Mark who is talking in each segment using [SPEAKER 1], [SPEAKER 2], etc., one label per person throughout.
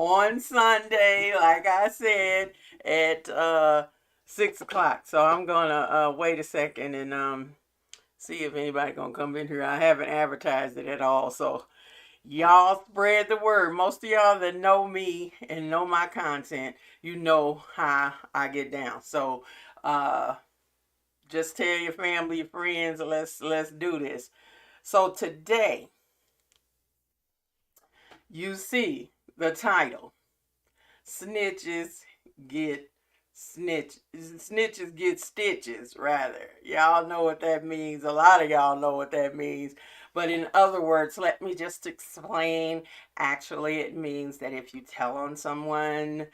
[SPEAKER 1] on Sunday, like I said, at 6 o'clock. So I'm gonna wait a second and see if anybody gonna come in here. I haven't advertised it at all, so y'all spread the word. Most of y'all that know me and know my content, you know how I get down. So just tell your family, your friends, let's do this. So today, you see the title: Snitches Get Snitches Get Stitches, rather. Y'all know what that means. A lot of y'all know what that means. But in other words, let me just explain. Actually, it means that if you tell on someone,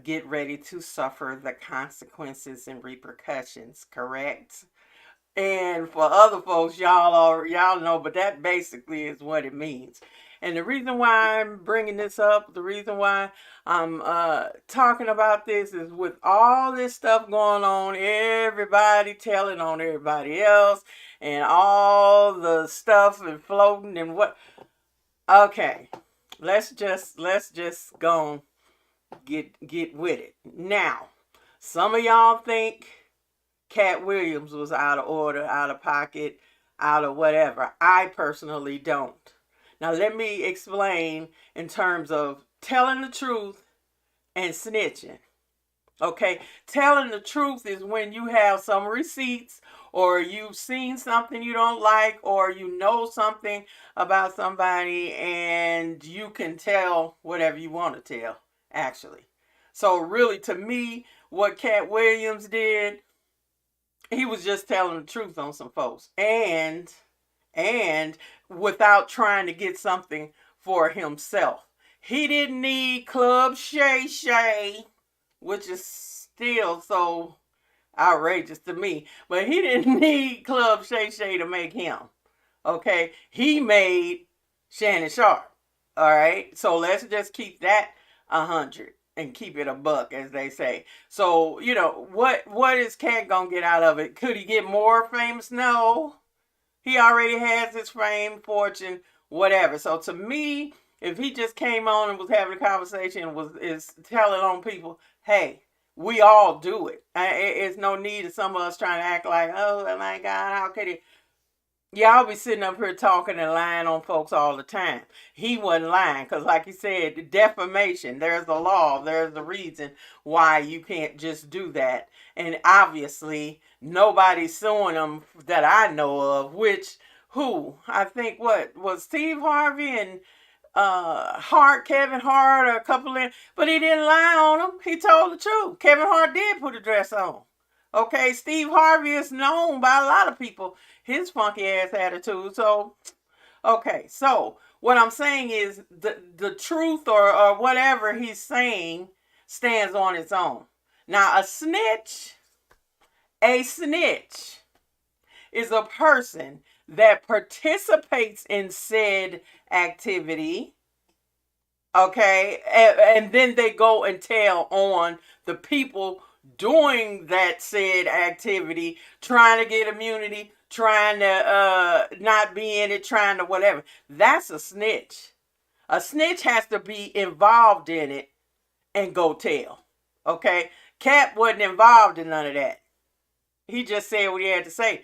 [SPEAKER 1] get ready to suffer the consequences and repercussions, correct? And for other folks, y'all know, but that basically is what it means. And the reason why I'm bringing this up, the reason why I'm talking about this is with all this stuff going on, everybody telling on everybody else, and all the stuff and floating and what. Okay, let's just go get with it. Now, some of y'all think Cat Williams was out of order, out of pocket, out of whatever. I personally don't. Now, let me explain in terms of telling the truth and snitching. Okay, telling the truth is when you have some receipts or you've seen something you don't like or you know something about somebody and you can tell whatever you want to tell, actually. So, really, to me, what Cat Williams did, he was just telling the truth on some folks, and without trying to get something for himself. He didn't need Club Shay Shay, which is still so outrageous to me, but he didn't need Club Shay Shay to make him. Okay, he made Shannon Sharp. All right, so let's just keep that 100 and keep it a buck, as they say. So what is Cat gonna get out of it? Could he get more famous? No, he already has his fame, fortune, whatever. So to me, if he just came on and was having a conversation and is telling on people, hey, we all do it. It's no need of some of us trying to act like, oh my God, how could he? Y'all be sitting up here talking and lying on folks all the time. He wasn't lying because, like you said, defamation, there's a law, there's a reason why you can't just do that. And obviously, nobody's suing him that I know of, which, who? I think what? Was Steve Harvey and Hart, Kevin Hart, or a couple of, but he didn't lie on him. He told the truth. Kevin Hart did put a dress on. Okay, Steve Harvey is known by a lot of people, his funky ass attitude. So, okay, so what I'm saying is the truth or whatever he's saying stands on its own. Now, a snitch is a person that participates in said activity, okay, and then they go and tell on the people doing that said activity, trying to get immunity, trying to not be in it, trying to whatever. That's a snitch. A snitch has to be involved in it and go tell. Okay? Cap wasn't involved in none of that. He just said what he had to say.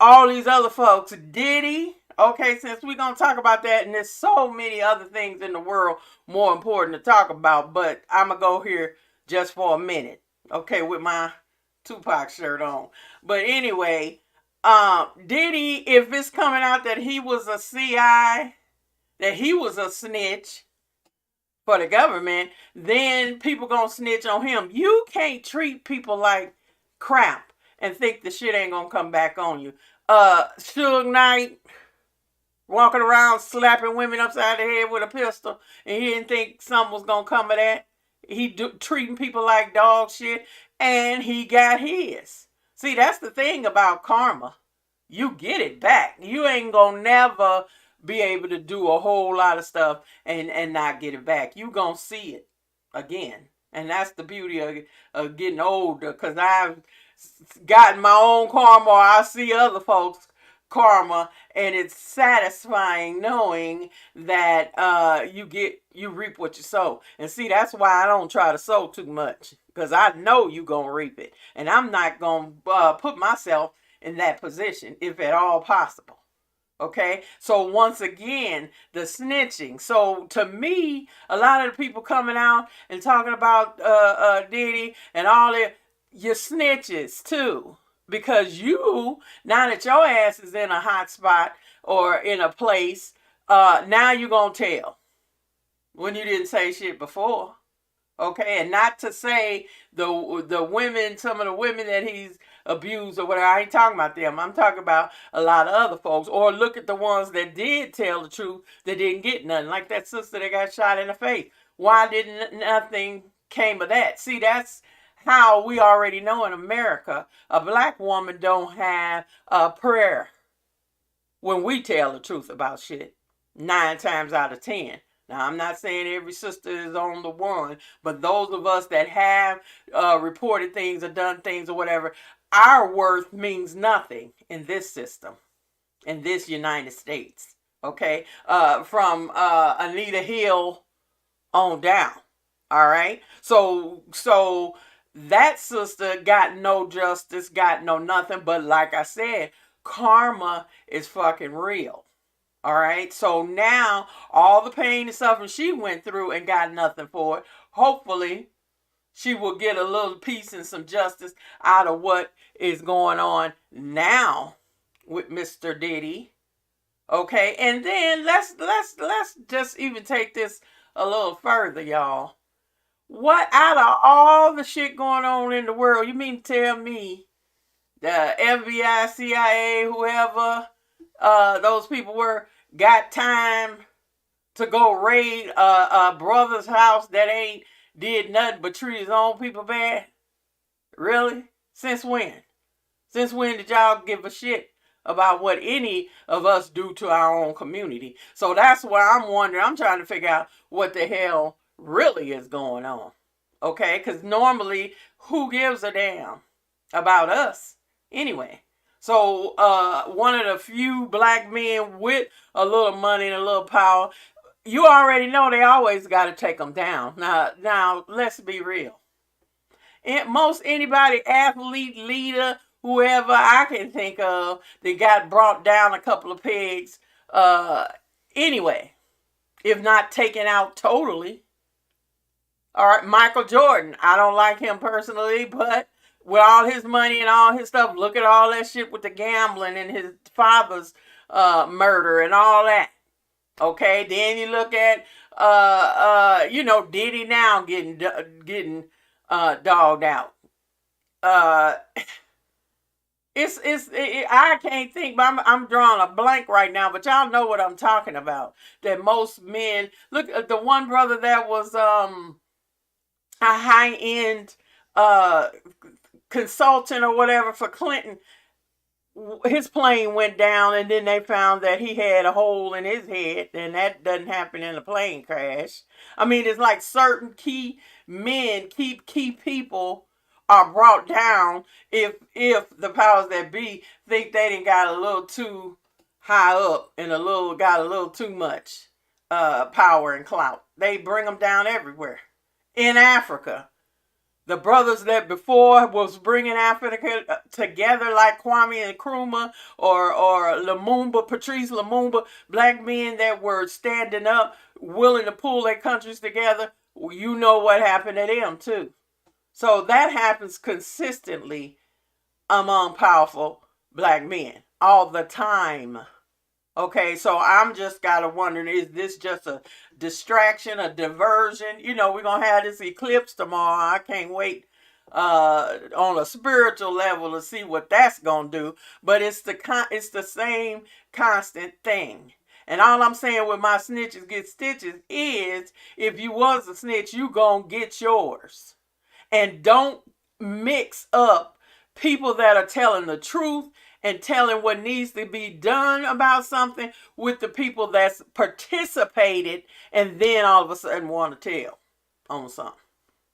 [SPEAKER 1] All these other folks, did he? Okay, since we're going to talk about that, and there's so many other things in the world more important to talk about, but I'm going to go here just for a minute, okay, with my Tupac shirt on. But anyway, did he, if it's coming out that he was a CI, that he was a snitch for the government, then people gonna snitch on him. You can't treat people like crap and think the shit ain't gonna come back on you. Suge Knight walking around slapping women upside the head with a pistol, and he didn't think something was gonna come of that. Treating people like dog shit, and he got his. See, that's the thing about karma. You get it back. You ain't gonna never be able to do a whole lot of stuff and not get it back. You gonna see it again. And that's the beauty of getting older, because I've gotten my own karma, or I see other folks karma, and it's satisfying knowing that you reap what you sow. And see, that's why I don't try to sow too much, because I know you gonna reap it, and I'm not gonna put myself in that position if at all possible. Okay, so once again, the snitching. So to me, a lot of the people coming out and talking about Diddy and all that, you're snitches too, because you, now that your ass is in a hot spot or in a place, now you're gonna tell when you didn't say shit before. Okay, and not to say the women, some of the women that he's abused or whatever. I ain't talking about them. I'm talking about a lot of other folks. Or look at the ones that did tell the truth that didn't get nothing, like that sister that got shot in the face. Why didn't nothing came of that? See, that's how we already know in America, a black woman don't have a prayer when we tell the truth about shit. 9 times out of 10. Now, I'm not saying every sister is on the one, but those of us that have reported things or done things or whatever, our worth means nothing in this system, in this United States. Okay? From Anita Hill on down. All right? So that sister got no justice, got no nothing, but like I said, karma is fucking real. All right. So now all the pain and suffering she went through and got nothing for it. Hopefully she will get a little peace and some justice out of what is going on now with Mr. Diddy. Okay. And then let's just even take this a little further, y'all. What out of all the shit going on in the world, you mean to tell me the FBI, CIA, whoever those people were, got time to go raid a brother's house that ain't did nothing but treat his own people bad? Really? Since when? Since when did y'all give a shit about what any of us do to our own community? So that's why I'm wondering, I'm trying to figure out what the hell really is going on. Okay? Because normally, who gives a damn about us anyway? So one of the few black men with a little money and a little power, you already know they always got to take them down. Now let's be real. Most anybody, athlete, leader, whoever I can think of, that got brought down a couple of pegs anyway, if not taken out totally. All right, Michael Jordan. I don't like him personally, but with all his money and all his stuff, look at all that shit with the gambling and his father's murder and all that. Okay, then you look at Diddy now getting dogged out. I can't think, but I'm drawing a blank right now. But y'all know what I'm talking about. That most men, look at the one brother that was a high end consultant or whatever for Clinton. His plane went down, and then they found that he had a hole in his head, and that doesn't happen in a plane crash. I mean, it's like certain key men, key people are brought down if the powers that be think they done got a little too high up and got a little too much power and clout. They bring them down everywhere. In Africa, the brothers that before was bringing Africa together, like Kwame Nkrumah or Lumumba, Patrice Lumumba, black men that were standing up, willing to pull their countries together, you know what happened to them too. So that happens consistently among powerful black men all the time. Okay, so I'm just gotta wondering, is this just a distraction, a diversion? We're gonna have this eclipse tomorrow. I can't wait on a spiritual level to see what that's gonna do. But it's the same constant thing. And all I'm saying with my snitches get stitches is, if you was a snitch, you gonna get yours. And don't mix up people that are telling the truth and telling what needs to be done about something with the people that's participated and then all of a sudden want to tell on something.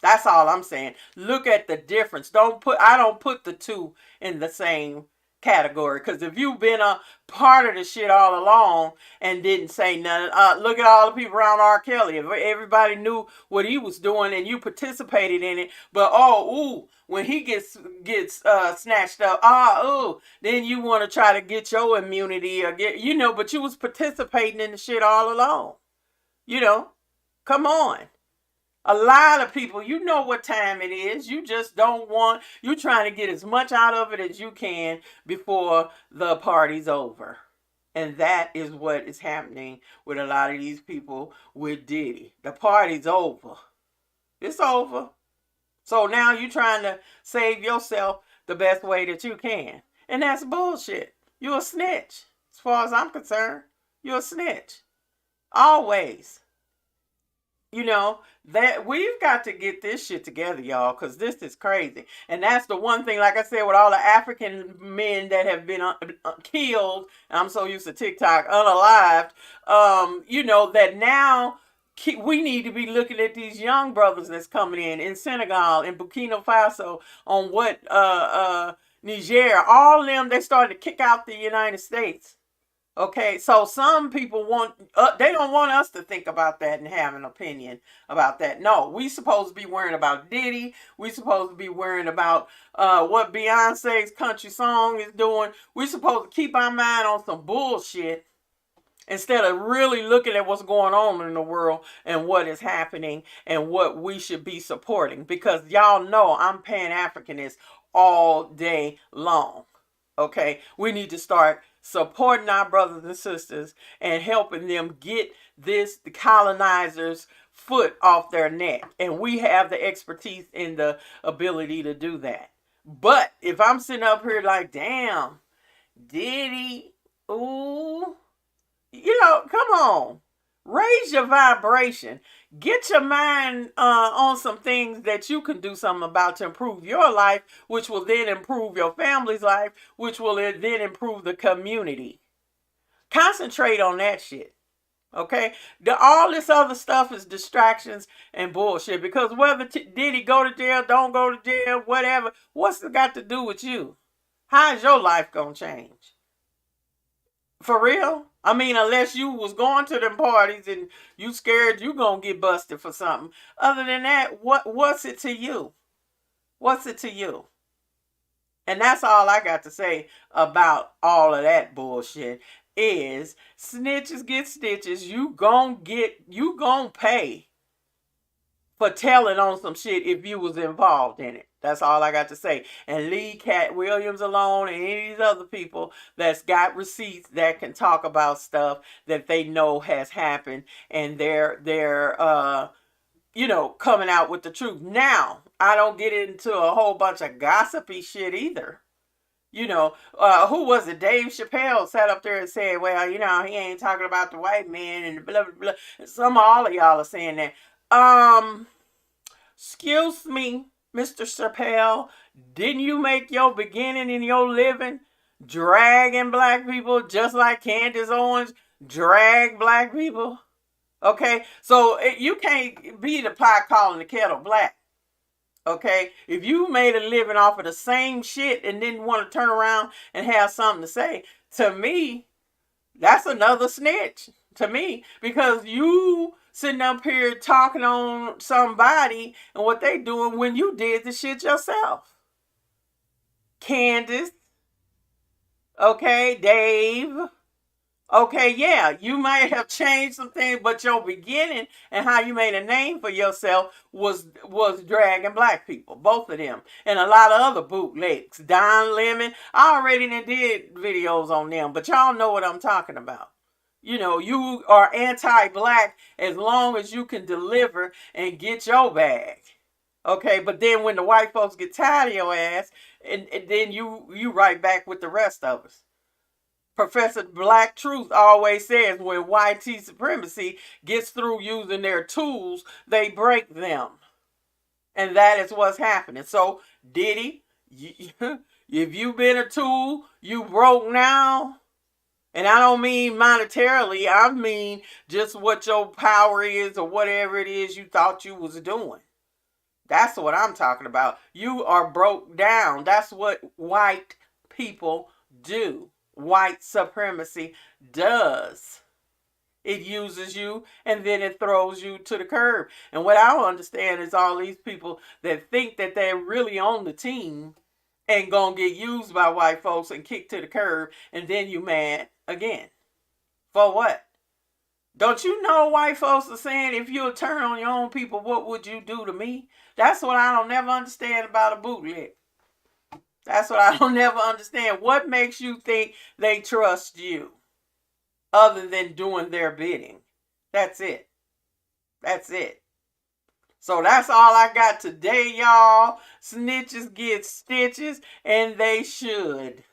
[SPEAKER 1] That's all I'm saying. Look at the difference. I don't put the two in the same category. Because if you've been a part of the shit all along and didn't say nothing, look at all the people around R. Kelly. If everybody knew what he was doing and you participated in it, but when he gets snatched up, then you want to try to get your immunity or get, but you was participating in the shit all along. Come on. A lot of people, you know what time it is. You just don't want, you're trying to get as much out of it as you can before the party's over. And that is what is happening with a lot of these people with Diddy. The party's over. It's over. So now you're trying to save yourself the best way that you can. And that's bullshit. You're a snitch. As far as I'm concerned, you're a snitch. Always. That we've got to get this shit together, y'all, because this is crazy. And that's the one thing, like I said, with all the African men that have been killed, and I'm so used to TikTok, unalived, that now we need to be looking at these young brothers that's coming in Senegal, in Burkina Faso, on what, Niger, all of them, they started to kick out the United States. Okay, so some people they don't want us to think about that and have an opinion about that. No, we supposed to be worrying about Diddy. We supposed to be worrying about what Beyonce's country song is doing. We supposed to keep our mind on some bullshit instead of really looking at what's going on in the world and what is happening and what we should be supporting. Because y'all know I'm Pan-Africanist all day long. Okay, we need to start supporting our brothers and sisters and helping them get the colonizers' foot off their neck. And we have the expertise and the ability to do that. But if I'm sitting up here like, damn, Diddy, ooh, come on. Raise your vibration. Get your mind on some things that you can do something about to improve your life, which will then improve your family's life, which will then improve the community. Concentrate on that shit. Okay? All this other stuff is distractions and bullshit. Because whether Diddy go to jail, don't go to jail, whatever, what's it got to do with you? How is your life going to change? For real? I mean, unless you was going to them parties and you scared you gonna get busted for something. Other than that, what's it to you? What's it to you? And that's all I got to say about all of that bullshit is snitches get stitches. You gon' pay for telling on some shit if you was involved in it. That's all I got to say. And leave Cat Williams alone and any of these other people that's got receipts that can talk about stuff that they know has happened and they're coming out with the truth. Now, I don't get into a whole bunch of gossipy shit either. Who was it? Dave Chappelle sat up there and said, well, he ain't talking about the white man and blah, blah, blah. All of y'all are saying that. Excuse me, Mr. Chappelle, didn't you make your beginning in your living dragging black people just like Candace Owens drag black people? Okay, so you can't be the pot calling the kettle black. Okay, if you made a living off of the same shit and didn't want to turn around and have something to say, to me, that's another snitch. To me, because you sitting up here talking on somebody and what they doing when you did the shit yourself. Candace. Okay, Dave. Okay, yeah, you might have changed some things, but your beginning and how you made a name for yourself was dragging black people, both of them, and a lot of other bootlegs. Don Lemon, I already did videos on them, but y'all know what I'm talking about. You are anti-black as long as you can deliver and get your bag. Okay, but then when the white folks get tired of your ass, and then you right back with the rest of us. Professor Black Truth always says when white supremacy gets through using their tools, they break them. And that is what's happening. So, Diddy, if you've been a tool, you broke now. And I don't mean monetarily. I mean just what your power is or whatever it is you thought you was doing. That's what I'm talking about. You are broke down. That's what white people do. White supremacy does. It uses you and then it throws you to the curb. And what I don't understand is all these people that think that they're really on the team and gonna get used by white folks and kicked to the curb, and then you mad again. For what? Don't you know white folks are saying, if you'll turn on your own people, what would you do to me? That's what I don't never understand about a bootleg. That's what I don't never understand. What makes you think they trust you other than doing their bidding? That's it. That's it. So that's all I got today, y'all. Snitches get stitches, and they should.